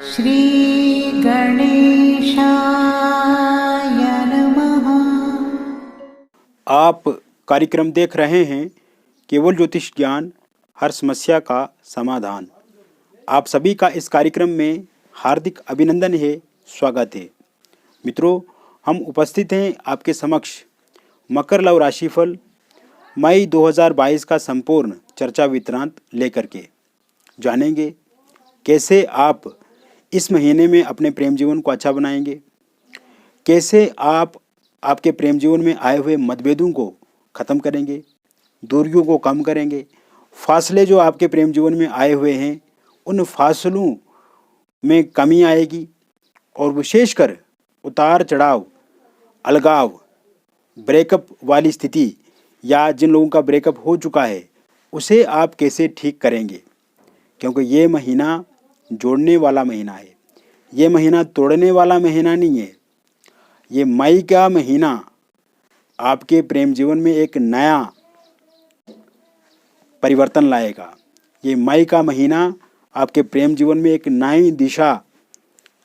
श्री गणेशाय नमः। आप कार्यक्रम देख रहे हैं केवल ज्योतिष ज्ञान, हर समस्या का समाधान। आप सभी का इस कार्यक्रम में हार्दिक अभिनंदन है, स्वागत है। मित्रों, हम उपस्थित हैं आपके समक्ष मकर लव राशिफल मई 2022 का संपूर्ण चर्चा वितरांत लेकर के जानेंगे कैसे आप इस महीने में अपने प्रेम जीवन को अच्छा बनाएंगे, कैसे आप आपके प्रेम जीवन में आए हुए मतभेदों को ख़त्म करेंगे, दूरियों को कम करेंगे, फासले जो आपके प्रेम जीवन में आए हुए हैं उन फासलों में कमी आएगी और विशेषकर उतार चढ़ाव, अलगाव, ब्रेकअप वाली स्थिति या जिन लोगों का ब्रेकअप हो चुका है उसे आप कैसे ठीक करेंगे, क्योंकि ये महीना जोड़ने वाला महीना है। ये महीना तोड़ने वाला महीना नहीं है। ये मई का महीना आपके प्रेम जीवन में एक नया परिवर्तन लाएगा। ये मई का महीना आपके प्रेम जीवन में एक नई दिशा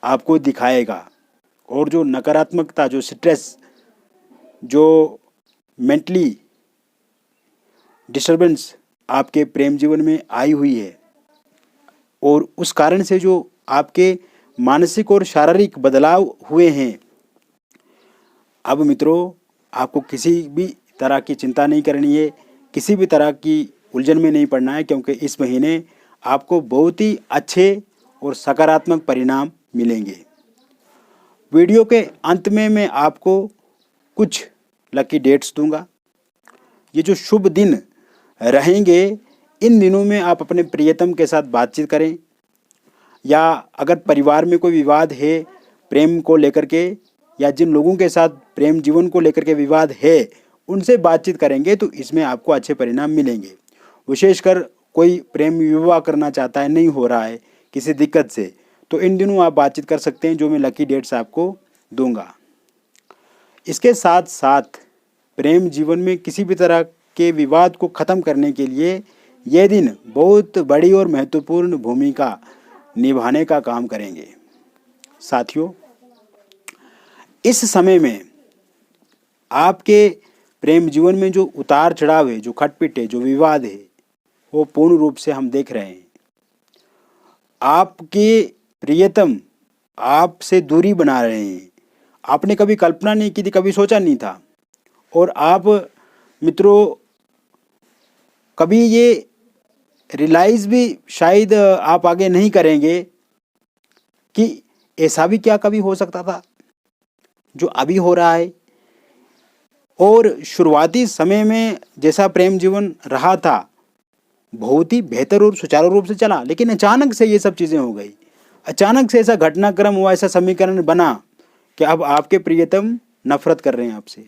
आपको दिखाएगा और जो नकारात्मकता, जो स्ट्रेस, जो मेंटली डिस्टर्बेंस आपके प्रेम जीवन में आई हुई है और उस कारण से जो आपके मानसिक और शारीरिक बदलाव हुए हैं, अब मित्रों आपको किसी भी तरह की चिंता नहीं करनी है, किसी भी तरह की उलझन में नहीं पड़ना है, क्योंकि इस महीने आपको बहुत ही अच्छे और सकारात्मक परिणाम मिलेंगे। वीडियो के अंत में मैं आपको कुछ लकी डेट्स दूंगा। ये जो शुभ दिन रहेंगे, इन दिनों में आप अपने प्रियतम के साथ बातचीत करें, या अगर परिवार में कोई विवाद है प्रेम को लेकर के, या जिन लोगों के साथ प्रेम जीवन को लेकर के विवाद है उनसे बातचीत करेंगे तो इसमें आपको अच्छे परिणाम मिलेंगे। विशेषकर कोई प्रेम विवाह करना चाहता है, नहीं हो रहा है किसी दिक्कत से, तो इन दिनों आप बातचीत कर सकते हैं, जो मैं लकी डेट्स आपको दूंगा। इसके साथ साथ प्रेम जीवन में किसी भी तरह के विवाद को ख़त्म करने के लिए यह दिन बहुत बड़ी और महत्वपूर्ण भूमिका निभाने का काम करेंगे। साथियों, इस समय में आपके प्रेम जीवन में जो उतार चढ़ाव है, जो खटपिट है, जो विवाद है, वो पूर्ण रूप से हम देख रहे हैं। आपके प्रियतम आपसे दूरी बना रहे हैं। आपने कभी कल्पना नहीं की थी, कभी सोचा नहीं था, और आप मित्रों कभी ये रियलाइज भी शायद आप आगे नहीं करेंगे कि ऐसा भी क्या कभी हो सकता था जो अभी हो रहा है। और शुरुआती समय में जैसा प्रेम जीवन रहा था बहुत ही बेहतर और सुचारू रूप से चला, लेकिन अचानक से ये सब चीज़ें हो गई। अचानक से ऐसा घटनाक्रम हुआ, ऐसा समीकरण बना कि अब आपके प्रियतम नफरत कर रहे हैं आपसे।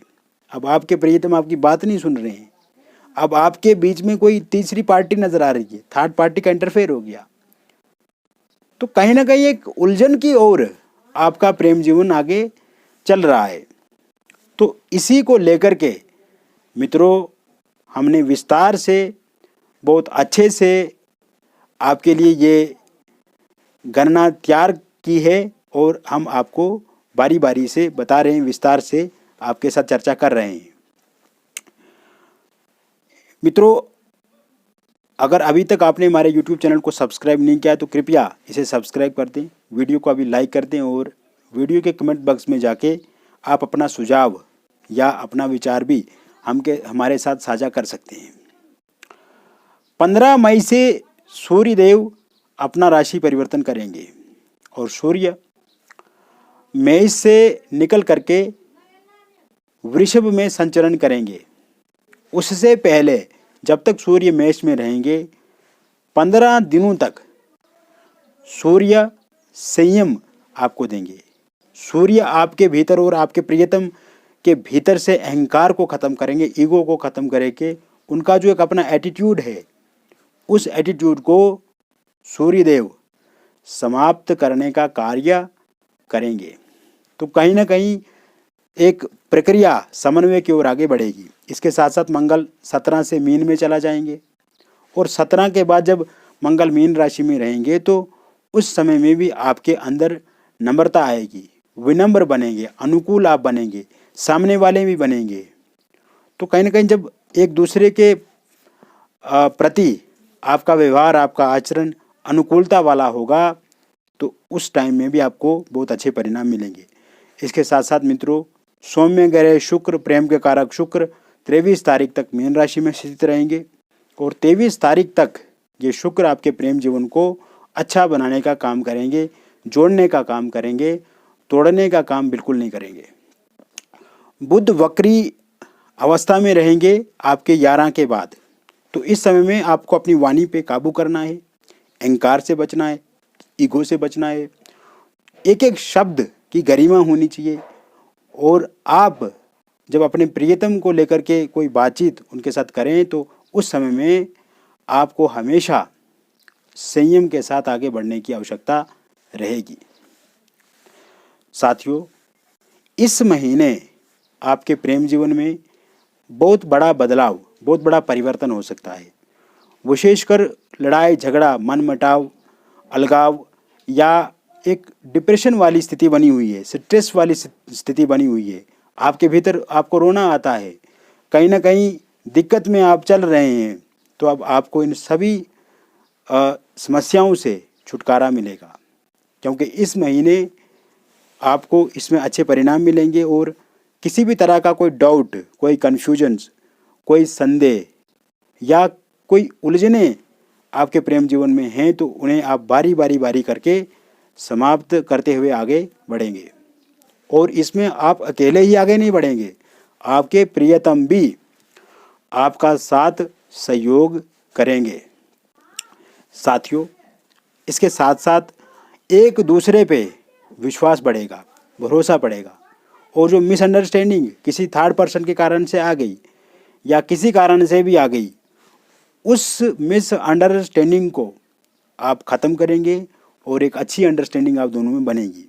अब आपके प्रियतम आपकी बात नहीं सुन रहे हैं। अब आपके बीच में कोई तीसरी पार्टी नजर आ रही है, थर्ड पार्टी का इंटरफेयर हो गया। तो कहीं ना कहीं एक उलझन की ओर आपका प्रेम जीवन आगे चल रहा है। तो इसी को लेकर के मित्रों हमने विस्तार से, बहुत अच्छे से आपके लिए ये गणना तैयार की है और हम आपको बारी बारी से बता रहे हैं, विस्तार से आपके साथ चर्चा कर रहे हैं। मित्रों, अगर अभी तक आपने हमारे YouTube चैनल को सब्सक्राइब नहीं किया तो कृपया इसे सब्सक्राइब कर दें, वीडियो को अभी लाइक कर दें और वीडियो के कमेंट बॉक्स में जाके आप अपना सुझाव या अपना विचार भी हमारे साथ साझा कर सकते हैं। 15 मई से सूर्य देव अपना राशि परिवर्तन करेंगे और सूर्य मेष से निकल करके वृषभ में संचरण करेंगे। उससे पहले जब तक सूर्य मेष में रहेंगे 15 दिनों तक सूर्य संयम आपको देंगे। सूर्य आपके भीतर और आपके प्रियतम के भीतर से अहंकार को ख़त्म करेंगे, ईगो को ख़त्म करेंगे। उनका जो एक अपना एटीट्यूड है, उस एटीट्यूड को सूर्यदेव समाप्त करने का कार्य करेंगे। तो कहीं ना कहीं एक प्रक्रिया समन्वय की ओर आगे बढ़ेगी। इसके साथ साथ मंगल 17 से मीन में चला जाएंगे और 17 के बाद जब मंगल मीन राशि में रहेंगे तो उस समय में भी आपके अंदर नम्रता आएगी, विनम्र बनेंगे, अनुकूल आप बनेंगे, सामने वाले भी बनेंगे। तो कहीं ना कहीं जब एक दूसरे के प्रति आपका व्यवहार, आपका आचरण अनुकूलता वाला होगा तो उस टाइम में भी आपको बहुत अच्छे परिणाम मिलेंगे। इसके साथ साथ मित्रों, सौम्य ग्रह शुक्र, प्रेम के कारक शुक्र 23 तारीख तक मीन राशि में स्थित रहेंगे और 23 तारीख तक ये शुक्र आपके प्रेम जीवन को अच्छा बनाने का काम करेंगे, जोड़ने का काम करेंगे, तोड़ने का काम बिल्कुल नहीं करेंगे। बुध वक्री अवस्था में रहेंगे आपके 11 के बाद। तो इस समय में आपको अपनी वाणी पे काबू करना है, अहंकार से बचना है, ईगो से बचना है, एक एक शब्द की गरिमा होनी चाहिए। और आप जब अपने प्रियतम को लेकर के कोई बातचीत उनके साथ करें तो उस समय में आपको हमेशा संयम के साथ आगे बढ़ने की आवश्यकता रहेगी। साथियों, इस महीने आपके प्रेम जीवन में बहुत बड़ा बदलाव, बहुत बड़ा परिवर्तन हो सकता है। विशेषकर लड़ाई झगड़ा, मनमुटाव, अलगाव या एक डिप्रेशन वाली स्थिति बनी हुई है, स्ट्रेस वाली स्थिति बनी हुई है, आपके भीतर आपको रोना आता है, कहीं ना कहीं दिक्कत में आप चल रहे हैं, तो अब आपको इन सभी समस्याओं से छुटकारा मिलेगा। क्योंकि इस महीने आपको इसमें अच्छे परिणाम मिलेंगे और किसी भी तरह का कोई डाउट, कोई कन्फ्यूजन्स, कोई संदेह या कोई उलझने आपके प्रेम जीवन में हैं तो उन्हें आप बारी करके समाप्त करते हुए आगे बढ़ेंगे। और इसमें आप अकेले ही आगे नहीं बढ़ेंगे, आपके प्रियतम भी आपका साथ सहयोग करेंगे। साथियों, इसके साथ साथ एक दूसरे पे विश्वास बढ़ेगा, भरोसा बढ़ेगा। और जो मिसअंडरस्टैंडिंग किसी थर्ड पर्सन के कारण से आ गई या किसी कारण से भी आ गई, उस मिसअंडरस्टैंडिंग को आप ख़त्म करेंगे और एक अच्छी अंडरस्टैंडिंग आप दोनों में बनेगी।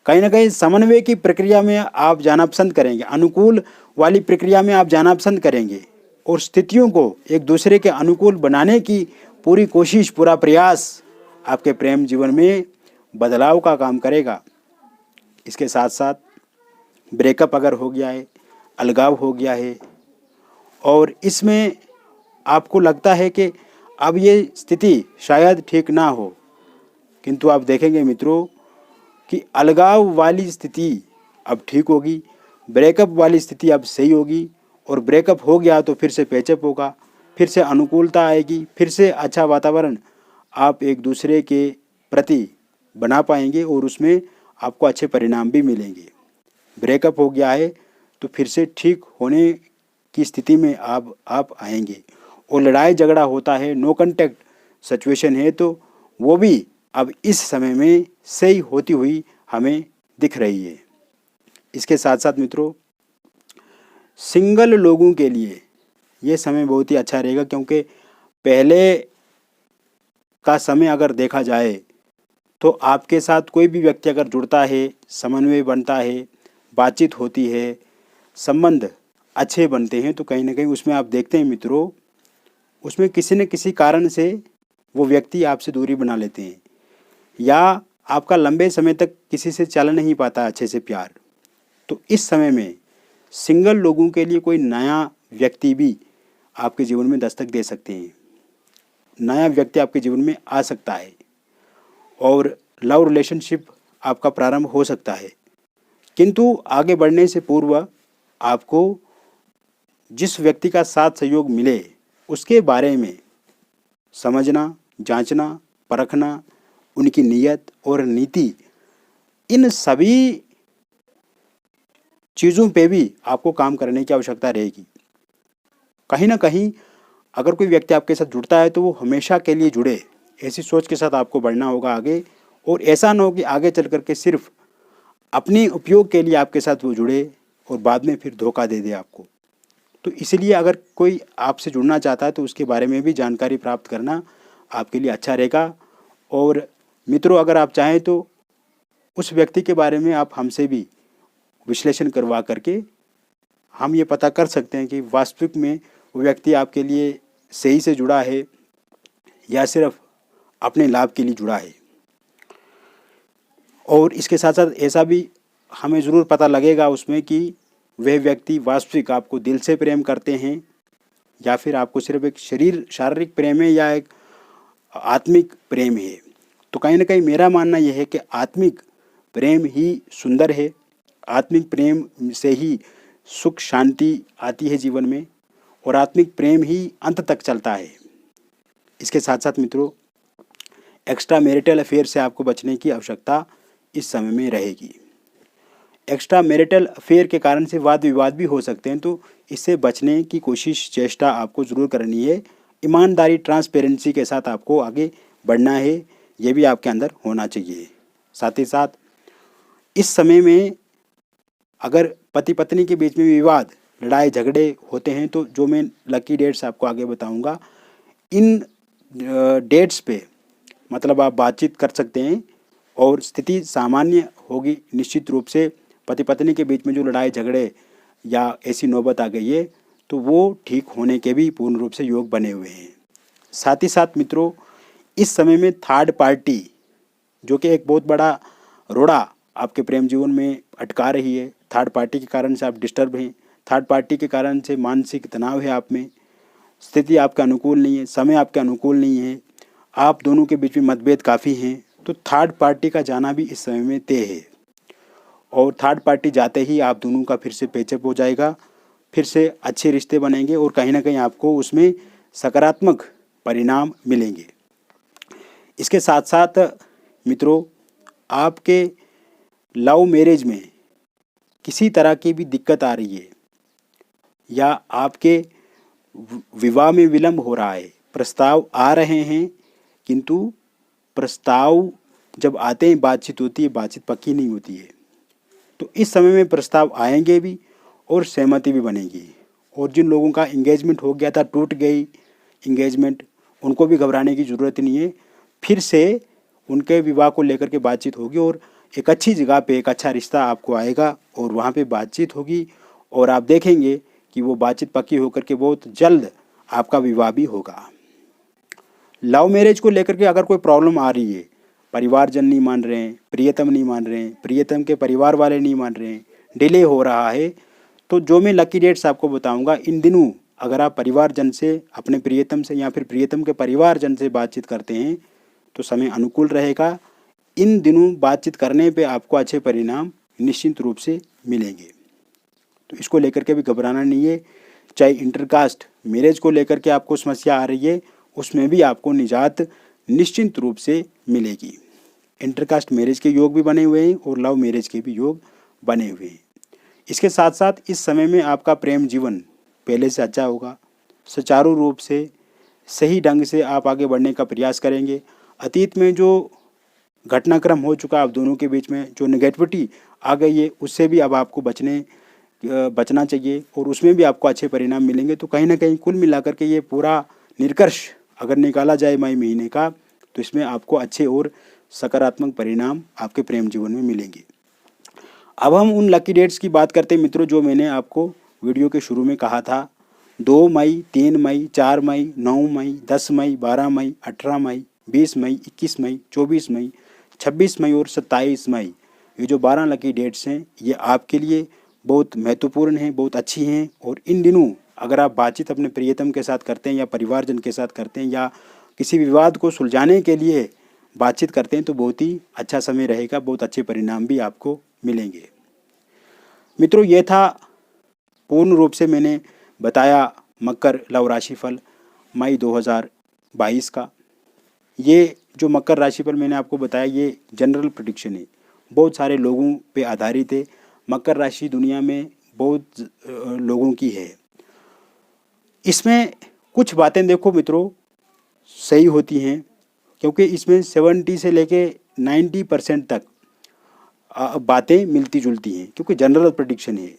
कहीं ना कहीं समन्वय की प्रक्रिया में आप जाना पसंद करेंगे, अनुकूल वाली प्रक्रिया में आप जाना पसंद करेंगे और स्थितियों को एक दूसरे के अनुकूल बनाने की पूरी कोशिश, पूरा प्रयास आपके प्रेम जीवन में बदलाव का काम करेगा। इसके साथ साथ ब्रेकअप अगर हो गया है, अलगाव हो गया है और इसमें आपको लगता है कि अब ये स्थिति शायद ठीक ना हो, किंतु आप देखेंगे मित्रों कि अलगाव वाली स्थिति अब ठीक होगी, ब्रेकअप वाली स्थिति अब सही होगी। और ब्रेकअप हो गया तो फिर से पैचअप होगा, फिर से अनुकूलता आएगी, फिर से अच्छा वातावरण आप एक दूसरे के प्रति बना पाएंगे और उसमें आपको अच्छे परिणाम भी मिलेंगे। ब्रेकअप हो गया है तो फिर से ठीक होने की स्थिति में आप आएंगे। और लड़ाई झगड़ा होता है, नो कांटेक्ट सिचुएशन है, तो वो भी अब इस समय में सही होती हुई हमें दिख रही है। इसके साथ साथ मित्रों, सिंगल लोगों के लिए ये समय बहुत ही अच्छा रहेगा, क्योंकि पहले का समय अगर देखा जाए तो आपके साथ कोई भी व्यक्ति अगर जुड़ता है, समन्वय बनता है, बातचीत होती है, संबंध अच्छे बनते हैं, तो कहीं ना कहीं उसमें आप देखते हैं मित्रों, उसमें किसी न किसी कारण से वो व्यक्ति आपसे दूरी बना लेते हैं या आपका लंबे समय तक किसी से चल नहीं पाता अच्छे से प्यार। तो इस समय में सिंगल लोगों के लिए कोई नया व्यक्ति भी आपके जीवन में दस्तक दे सकते हैं, नया व्यक्ति आपके जीवन में आ सकता है और लव रिलेशनशिप आपका प्रारंभ हो सकता है। किंतु आगे बढ़ने से पूर्व आपको जिस व्यक्ति का साथ सहयोग मिले उसके बारे में समझना, जांचना, परखना, उनकी नीयत और नीति, इन सभी चीज़ों पे भी आपको काम करने की आवश्यकता रहेगी। कहीं ना कहीं अगर कोई व्यक्ति आपके साथ जुड़ता है तो वो हमेशा के लिए जुड़े, ऐसी सोच के साथ आपको बढ़ना होगा आगे। और ऐसा ना हो कि आगे चल कर के सिर्फ अपने उपयोग के लिए आपके साथ वो जुड़े और बाद में फिर धोखा दे दे आपको। तो इसलिए अगर कोई आपसे जुड़ना चाहता है तो उसके बारे में भी जानकारी प्राप्त करना आपके लिए अच्छा रहेगा। और मित्रों, अगर आप चाहें तो उस व्यक्ति के बारे में आप हमसे भी विश्लेषण करवा करके हम ये पता कर सकते हैं कि वास्तविक में वो व्यक्ति आपके लिए सही से जुड़ा है या सिर्फ अपने लाभ के लिए जुड़ा है। और इसके साथ साथ ऐसा भी हमें ज़रूर पता लगेगा उसमें कि वह व्यक्ति वास्तविक आपको दिल से प्रेम करते हैं या फिर आपको सिर्फ एक शारीरिक प्रेम है या एक आत्मिक प्रेम है। तो कहीं ना कहीं मेरा मानना यह है कि आत्मिक प्रेम ही सुंदर है, आत्मिक प्रेम से ही सुख शांति आती है जीवन में और आत्मिक प्रेम ही अंत तक चलता है। इसके साथ साथ मित्रों, एक्स्ट्रा मैरिटल अफेयर से आपको बचने की आवश्यकता इस समय में रहेगी। एक्स्ट्रा मैरिटल अफेयर के कारण से वाद विवाद भी हो सकते हैं, तो इससे बचने की कोशिश चेष्टा आपको ज़रूर करनी है। ईमानदारी ट्रांसपेरेंसी के साथ आपको आगे बढ़ना है, ये भी आपके अंदर होना चाहिए। साथ ही साथ इस समय में अगर पति पत्नी के बीच में विवाद लड़ाई झगड़े होते हैं तो जो मैं लकी डेट्स आपको आगे बताऊंगा, इन डेट्स पे मतलब आप बातचीत कर सकते हैं और स्थिति सामान्य होगी। निश्चित रूप से पति पत्नी के बीच में जो लड़ाई झगड़े या ऐसी नौबत आ गई है तो वो ठीक होने के भी पूर्ण रूप से योग बने हुए हैं। साथ ही साथ मित्रों, इस समय में थर्ड पार्टी जो कि एक बहुत बड़ा रोड़ा आपके प्रेम जीवन में अटका रही है, थर्ड पार्टी के कारण से आप डिस्टर्ब हैं, थर्ड पार्टी के कारण से मानसिक तनाव है आप में, स्थिति आपके अनुकूल नहीं है, समय आपके अनुकूल नहीं है, आप दोनों के बीच में मतभेद काफ़ी हैं, तो थर्ड पार्टी का जाना भी इस समय में तय है। और थर्ड पार्टी जाते ही आप दोनों का फिर से पैचअप हो जाएगा, फिर से अच्छे रिश्ते बनेंगे और कहीं ना कहीं आपको उसमें सकारात्मक परिणाम मिलेंगे। इसके साथ साथ मित्रों, आपके लव मैरिज में किसी तरह की भी दिक्कत आ रही है या आपके विवाह में विलंब हो रहा है, प्रस्ताव आ रहे हैं किंतु प्रस्ताव जब आते हैं बातचीत होती है, बातचीत पक्की नहीं होती है, तो इस समय में प्रस्ताव आएंगे भी और सहमति भी बनेगी। और जिन लोगों का इंगेजमेंट हो गया था, टूट गई इंगेजमेंट, उनको भी घबराने की ज़रूरत नहीं है, फिर से उनके विवाह को लेकर के बातचीत होगी और एक अच्छी जगह पे एक अच्छा रिश्ता आपको आएगा और वहाँ पे बातचीत होगी और आप देखेंगे कि वो बातचीत पक्की होकर के बहुत जल्द आपका विवाह भी होगा। लव मैरिज को लेकर के अगर कोई प्रॉब्लम आ रही है, परिवारजन नहीं मान रहे हैं, प्रियतम नहीं मान रहे हैं, प्रियतम के परिवार वाले नहीं मान रहे हैं, डिले हो रहा है, तो जो मैं लकी डेट्स आपको बताऊंगा, इन दिनों अगर आप परिवारजन से, अपने प्रियतम से या फिर प्रियतम के परिवारजन से बातचीत करते हैं तो समय अनुकूल रहेगा। इन दिनों बातचीत करने पे आपको अच्छे परिणाम निश्चित रूप से मिलेंगे, तो इसको लेकर के भी घबराना नहीं है। चाहे इंटरकास्ट मैरिज को लेकर के आपको समस्या आ रही है, उसमें भी आपको निजात निश्चित रूप से मिलेगी। इंटरकास्ट मैरिज के योग भी बने हुए हैं और लव मैरिज के भी योग बने हुए हैं। इसके साथ साथ इस समय में आपका प्रेम जीवन पहले से अच्छा होगा, सुचारू रूप से सही ढंग से आप आगे बढ़ने का प्रयास करेंगे। अतीत में जो घटनाक्रम हो चुका आप दोनों के बीच में, जो नेगेटिविटी आ गई है, उससे भी अब आपको बचना चाहिए और उसमें भी आपको अच्छे परिणाम मिलेंगे। तो कहीं ना कहीं कुल मिलाकर के ये पूरा निष्कर्ष अगर निकाला जाए मई महीने का, तो इसमें आपको अच्छे और सकारात्मक परिणाम आपके प्रेम जीवन में मिलेंगे। अब हम उन लकी डेट्स की बात करते हैं मित्रों, जो मैंने आपको वीडियो के शुरू में कहा था। 2 मई, 3 मई, 4 मई, 9 मई, 10 मई, 12 मई, 18 मई, 20 मई, 21 मई, 24 मई, 26 मई और 27 मई, ये जो 12 लकी डेट्स हैं, ये आपके लिए बहुत महत्वपूर्ण हैं, बहुत अच्छी हैं। और इन दिनों अगर आप बातचीत अपने प्रियतम के साथ करते हैं या परिवारजन के साथ करते हैं या किसी विवाद को सुलझाने के लिए बातचीत करते हैं तो बहुत ही अच्छा समय रहेगा, बहुत अच्छे परिणाम भी आपको मिलेंगे। मित्रों, ये था पूर्ण रूप से मैंने बताया मकर लव राशिफल मई 2022 का। ये जो मकर राशिफल मैंने आपको बताया, ये जनरल प्रेडिक्शन है, बहुत सारे लोगों पे आधारित है। मकर राशि दुनिया में बहुत लोगों की है। इसमें कुछ बातें देखो मित्रों सही होती हैं, क्योंकि इसमें 70 से लेके 90% तक बातें मिलती जुलती हैं, क्योंकि जनरल प्रेडिक्शन है।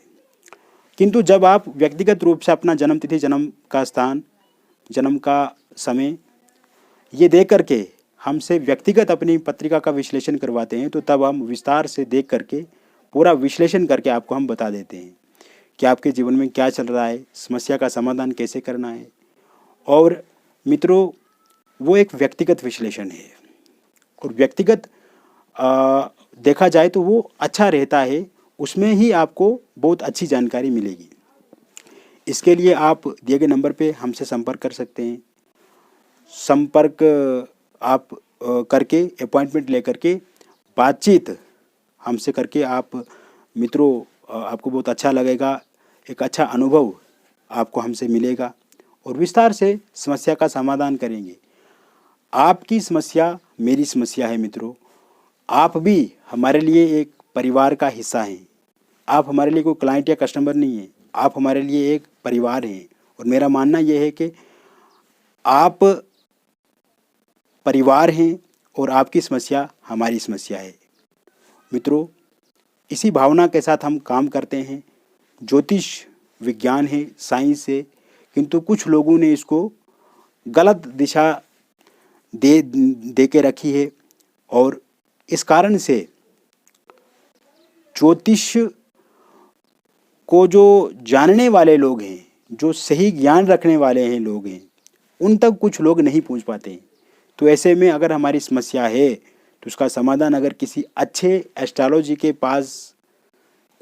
किंतु जब आप व्यक्तिगत रूप से अपना जन्म तिथि, जन्म का स्थान, जन्म का समय ये देख करके हमसे व्यक्तिगत अपनी पत्रिका का विश्लेषण करवाते हैं, तो तब हम विस्तार से देख करके पूरा विश्लेषण करके आपको हम बता देते हैं कि आपके जीवन में क्या चल रहा है, समस्या का समाधान कैसे करना है। और मित्रों, वो एक व्यक्तिगत विश्लेषण है और व्यक्तिगत देखा जाए तो वो अच्छा रहता है, उसमें ही आपको बहुत अच्छी जानकारी मिलेगी। इसके लिए आप दिए गए नंबर पे हमसे संपर्क कर सकते हैं। संपर्क आप करके अपॉइंटमेंट लेकर के बातचीत हमसे करके आप मित्रों आपको बहुत अच्छा लगेगा, एक अच्छा अनुभव आपको हमसे मिलेगा और विस्तार से समस्या का समाधान करेंगे। आपकी समस्या मेरी समस्या है मित्रों, आप भी हमारे लिए एक परिवार का हिस्सा हैं। आप हमारे लिए कोई क्लाइंट या कस्टमर नहीं है, आप हमारे लिए एक परिवार हैं। और मेरा मानना यह है कि आप परिवार हैं और आपकी समस्या हमारी समस्या है। मित्रों, इसी भावना के साथ हम काम करते हैं। ज्योतिष विज्ञान है, साइंस है, किंतु कुछ लोगों ने इसको गलत दिशा दे के रखी है और इस कारण से ज्योतिष को जो जानने वाले लोग हैं, जो सही ज्ञान रखने वाले हैं लोग हैं, उन तक कुछ लोग नहीं पहुंच पाते हैं। तो ऐसे में अगर हमारी समस्या है तो उसका समाधान अगर किसी अच्छे एस्ट्रोलॉजी के पास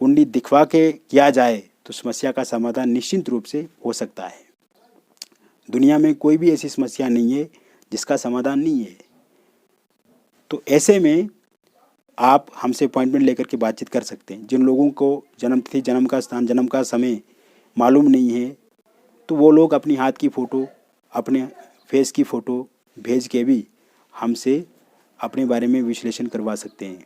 कुंडली दिखवा के किया जाए तो समस्या का समाधान निश्चित रूप से हो सकता है। दुनिया में कोई भी ऐसी समस्या नहीं है जिसका समाधान नहीं है। तो ऐसे में आप हमसे अपॉइंटमेंट लेकर के बातचीत कर सकते हैं। जिन लोगों को जन्म तिथि, जन्म का स्थान, जन्म का समय मालूम नहीं है तो वो लोग अपनी हाथ की फ़ोटो, अपने फेस की फ़ोटो भेज के भी हमसे अपने बारे में विश्लेषण करवा सकते हैं।